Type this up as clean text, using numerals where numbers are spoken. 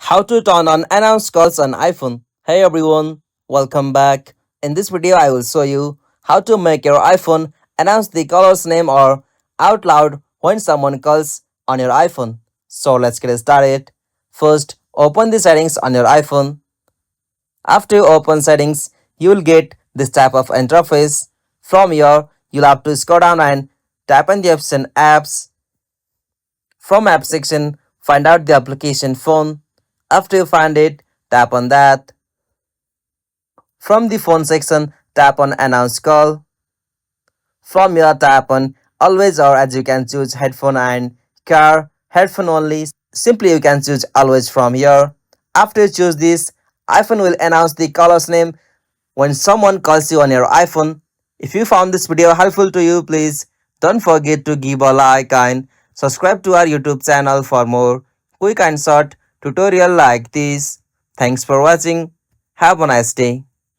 How to turn on announce calls on iPhone. Hey everyone, welcome back. In this video, I will show you how to make your iPhone announce the caller's name or out loud when someone calls on your iPhone. So let's get started. First, open the settings on your iPhone. After you open settings, you will get this type of interface. From here, you'll have to scroll down and tap on the option apps. From app section, find out the application phone. After you find it, tap on that. From the phone section, tap on announce call. From here, tap on always or as you can choose headphone and car headphone only. Simply you can choose always from here. After you choose this, iPhone will announce the caller's name when someone calls you on your iPhone. If you found this video helpful to you, please don't forget to give a like and subscribe to our YouTube channel for more quick and short tutorial like this. Thanks for watching. Have a nice day.